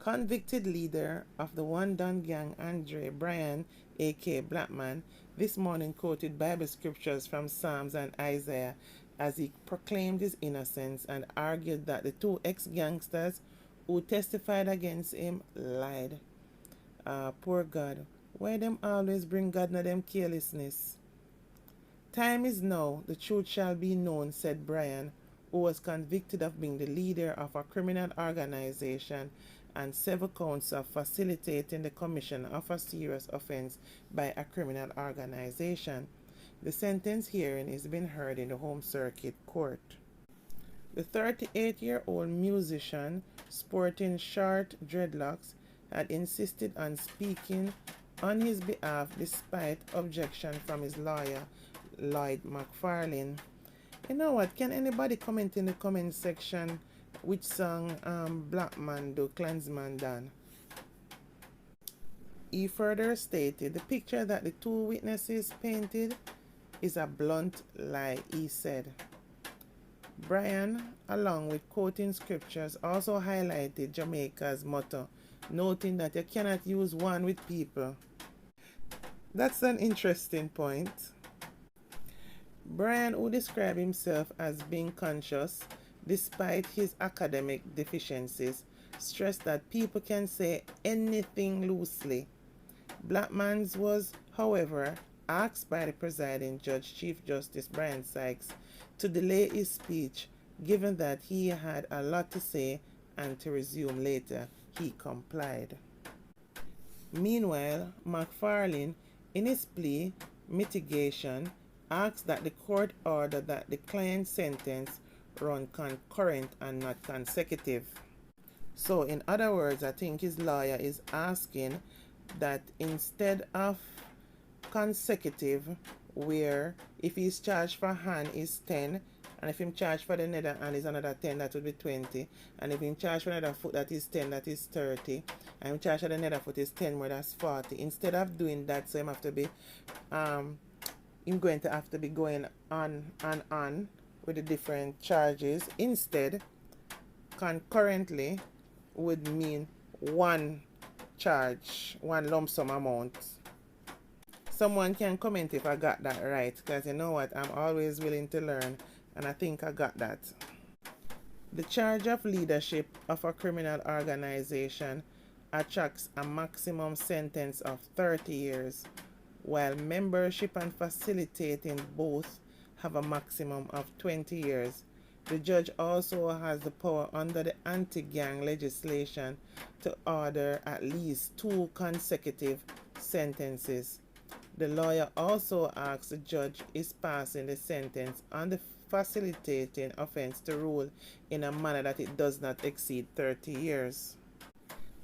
Convicted leader of the One Don Gang, Andre Brian, aka BLACKMAN, this morning quoted Bible scriptures from Psalms and Isaiah as he proclaimed his innocence and argued that the two ex-gangsters who testified against him lied. Poor God. Why them always bring God na them carelessness? Time is now, the truth shall be known, said Brian, who was convicted of being the leader of a criminal organization and 7 counts of facilitating the commission of a serious offense by a criminal organization. The sentence hearing is being heard in the Home Circuit Court. The 38-year-old musician, sporting short dreadlocks, had insisted on speaking on his behalf despite objection from his lawyer, Lloyd McFarlane. You know what? Can anybody comment in the comment section which song BLACKMAN do CLANSMAN done? He further stated the picture that the two witnesses painted is a blunt lie, he said. Brian, along with quoting scriptures, also highlighted Jamaica's motto, noting that you cannot use one with people. That's an interesting point. Brian, who described himself as being conscious despite his academic deficiencies, stressed that people can say anything loosely. BLACKMAN was, however, asked by the presiding judge, Chief Justice Brian Sykes, to delay his speech, given that he had a lot to say, and to resume later. He complied. Meanwhile, McFarlane, in his plea mitigation, asked that the court order that the client's sentence run concurrent and not consecutive. So, in other words, I think his lawyer is asking that instead of consecutive, where if he's charged for hand is 10, and if he's charged for the nether hand is another 10, that would be 20, and if he's charged for another foot, that is 10, that is 30, and if charged for the nether foot is 10 more, that's 40. Instead of doing that, so him have to be I'm going to have to be going on and on with the different charges. Instead, concurrently would mean one charge, one lump sum amount. Someone can comment if I got that right, because you know what, I'm always willing to learn, and I think I got that. The charge of leadership of a criminal organization attracts a maximum sentence of 30 years, while membership and facilitating both have a maximum of 20 years. The judge also has the power under the anti-gang legislation to order at least 2 consecutive sentences. The lawyer also asks the judge is passing the sentence on the facilitating offense to rule in a manner that it does not exceed 30 years.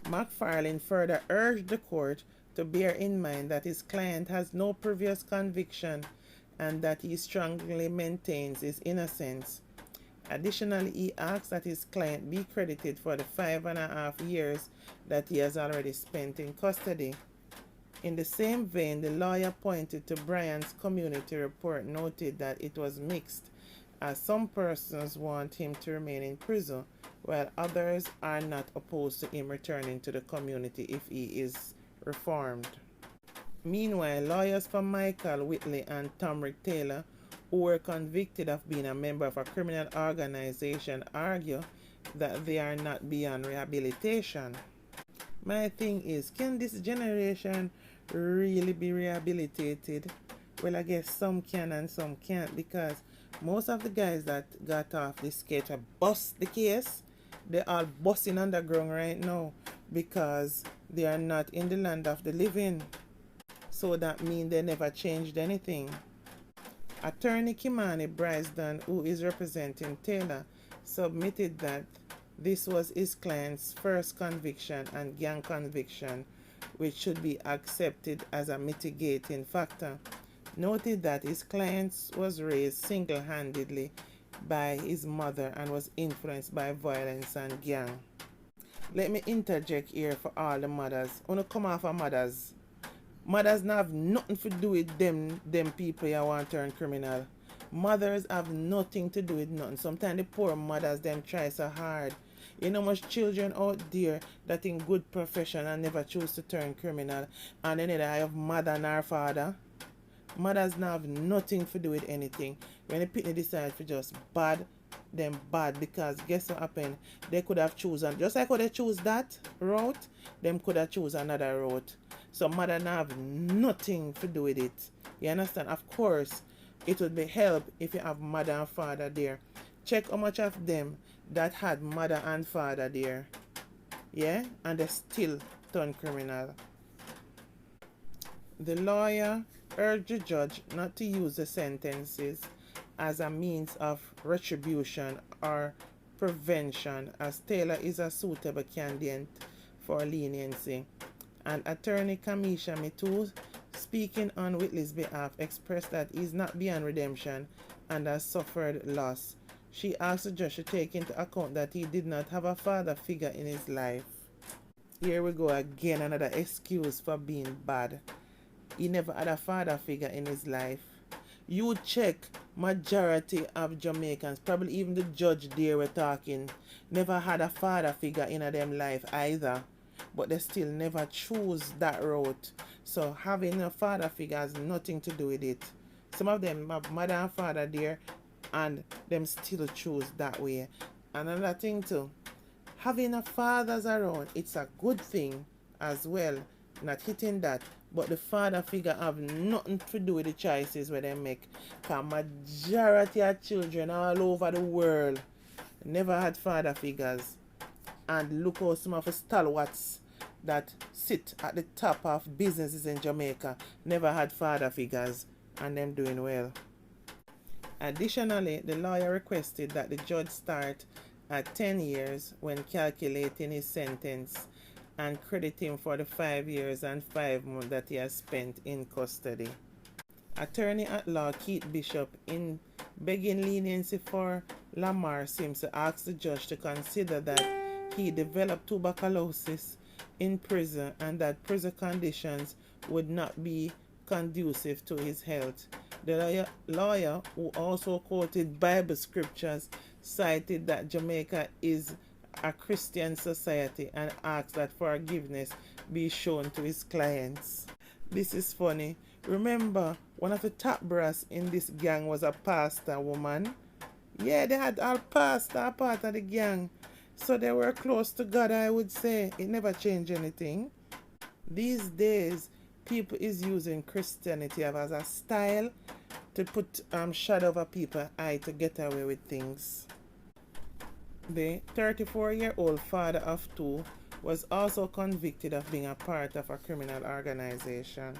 McFarlane further urged the court to bear in mind that his client has no previous conviction and that he strongly maintains his innocence. Additionally, he asks that his client be credited for the 5.5 years that he has already spent in custody. In the same vein, the lawyer pointed to Brian's community report, noted that it was mixed, as some persons want him to remain in prison, while others are not opposed to him returning to the community if he is reformed. Meanwhile, lawyers for Michael Whitley and Tomrick Taylor, who were convicted of being a member of a criminal organization, argue that they are not beyond rehabilitation. My thing is, can this generation really be rehabilitated? Well, I guess some can and some can't, because most of the guys that got off this case or bust the case, they're all busting underground right now because they are not in the land of the living. So that means they never changed anything. Attorney Kimani Brysden, who is representing Taylor, submitted that this was his client's first conviction and gang conviction, which should be accepted as a mitigating factor. Noted that his client was raised single-handedly by his mother and was influenced by violence and gang. Let me interject here for all the mothers. Wanna come off of mothers. Mothers not have nothing to do with them people you want to turn criminal. Mothers have nothing to do with nothing. Sometimes the poor mothers them try so hard. You know much children out there that in good profession and never choose to turn criminal, and then they have mother nor father. Mothers now have nothing to do with anything. When the pitney decide to just bad, them bad, because guess what happened? They could have chosen, just like how they choose that route, them could have choose another route. So mother now have nothing to do with it. You understand? Of course, it would be help if you have mother and father there. Check how much of them that had mother and father there. Yeah? And they still turn criminal. The lawyer urged the judge not to use the sentences as a means of retribution or prevention, as Taylor is a suitable candidate for leniency. And attorney Kamisha Mitu, speaking on Whitley's behalf, expressed that he is not beyond redemption and has suffered loss. She asked the judge to take into account that he did not have a father figure in his life. Here we go again, another excuse for being bad. He never had a father figure in his life. You check majority of Jamaicans, probably even the judge there we're talking, never had a father figure in them life either. But they still never choose that route. So having a father figure has nothing to do with it. Some of them have mother and father there and them still choose that way. Another thing too, having a fathers around, it's a good thing as well. Not hitting that. But the father figure have nothing to do with the choices where they make. Because majority of children all over the world never had father figures. And look how some of the stalwarts that sit at the top of businesses in Jamaica never had father figures, and them doing well. Additionally, the lawyer requested that the judge start at 10 years when calculating his sentence and credit him for the 5 years and 5 months that he has spent in custody. Attorney at law Keith Bishop, in begging leniency for Lamar, seems to ask the judge to consider that he developed tuberculosis in prison and that prison conditions would not be conducive to his health. The lawyer, who also quoted Bible scriptures, cited that Jamaica is a Christian society and asked that forgiveness be shown to his clients. This is funny. Remember, one of the top brass in this gang was a pastor woman. Yeah, they had a pastor part of the gang. So they were close to God, I would say. It never changed anything. These days, people is using Christianity as a style to put shadow over people's eye to get away with things. The 34-year-old father of 2 was also convicted of being a part of a criminal organization.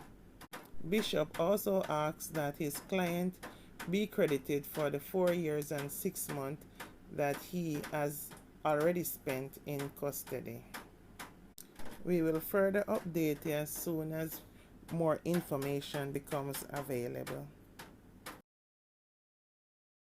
Bishop also asked that his client be credited for the 4 years and 6 months that he has already spent in custody. We will further update you as soon as more information becomes available.